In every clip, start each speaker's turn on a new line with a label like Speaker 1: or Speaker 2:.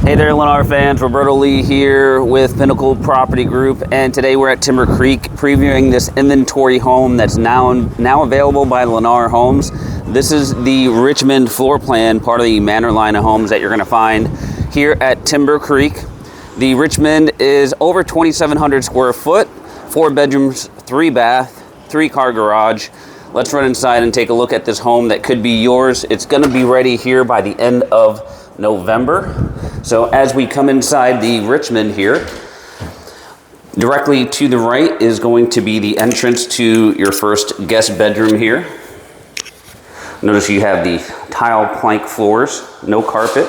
Speaker 1: Hey there, Lennar fans. Roberto Lee here with Pinnacle Property Group, and today we're at Timber Creek previewing this inventory home that's now available by Lennar Homes. This is the Richmond floor plan, part of the Manor line of homes that you're going to find here at Timber Creek. The Richmond is over 2,700 square foot, 4 bedrooms, 3 bath, 3-car garage. Let's run inside and take a look at this home that could be yours. It's going to be ready here by the end of November. So as we come inside the Richmond here, directly to the right is going to be the entrance to your first guest bedroom here. Notice you have the tile plank floors, no carpet.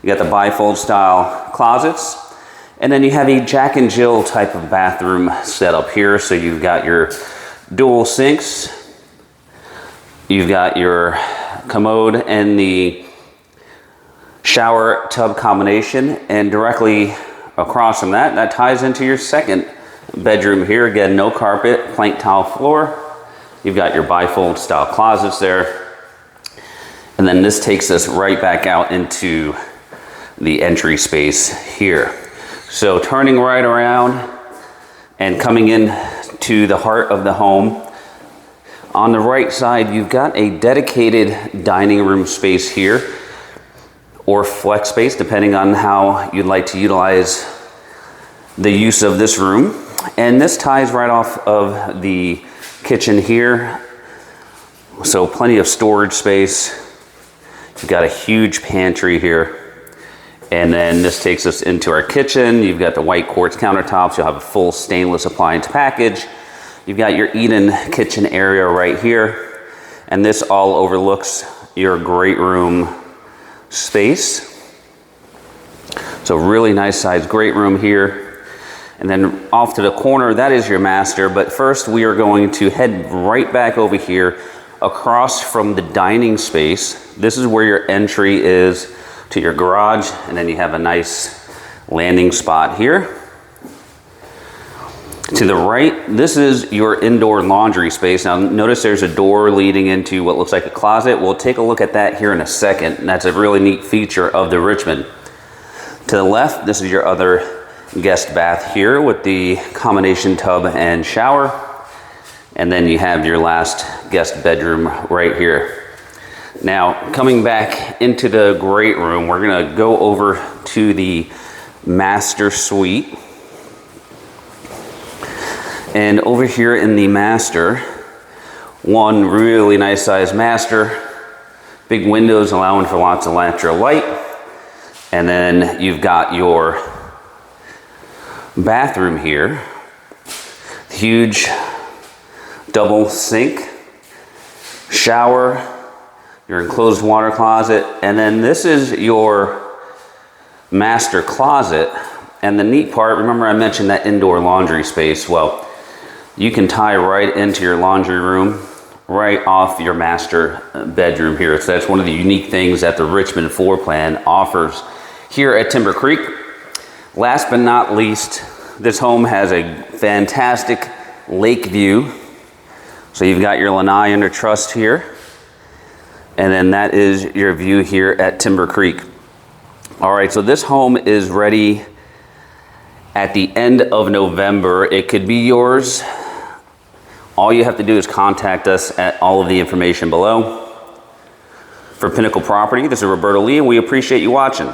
Speaker 1: You got the bifold style closets, and then you have a Jack and Jill type of bathroom set up here. So you've got your dual sinks, you've got your commode and the shower tub combination, and directly across from that ties into your second bedroom here. Again, no carpet, plank tile floor. You've got your bifold style closets there, and then this takes us right back out into the entry space here. So turning right around and coming in to the heart of the home, on the right side you've got a dedicated dining room space here, or flex space, depending on how you'd like to utilize the use of this room. And this ties right off of the kitchen here. So plenty of storage space. You've got a huge pantry here. And then this takes us into our kitchen. You've got the white quartz countertops. You'll have a full stainless appliance package. You've got your eat-in kitchen area right here. And this all overlooks your great room space. So really nice size great room here. And then off to the corner, that is your master. But first we are going to head right back over here across from the dining space. This is where your entry is to your garage, and then you have a nice landing spot here. To the right, this is your indoor laundry space. Now notice there's a door leading into what looks like a closet. We'll take a look at that here in a second, and that's a really neat feature of the Richmond. To the left, this is your other guest bath here with the combination tub and shower. And then you have your last guest bedroom right here. Now, coming back into the great room, we're gonna go over to the master suite. And over here in the master, one really nice sized master, big windows allowing for lots of natural light. And then you've got your bathroom here, huge double sink, shower, your enclosed water closet, and then this is your master closet. And the neat part, remember I mentioned that indoor laundry space. Well, you can tie right into your laundry room right off your master bedroom here. So that's one of the unique things that the Richmond floor plan offers here at Timber Creek. Last but not least, this home has a fantastic lake view. So you've got your lanai under truss here, and then that is your view here at Timber Creek. All right, so this home is ready at the end of November. It could be yours. All you have to do is contact us at all of the information below. For Pinnacle Property, this is Roberto Lee, and we appreciate you watching.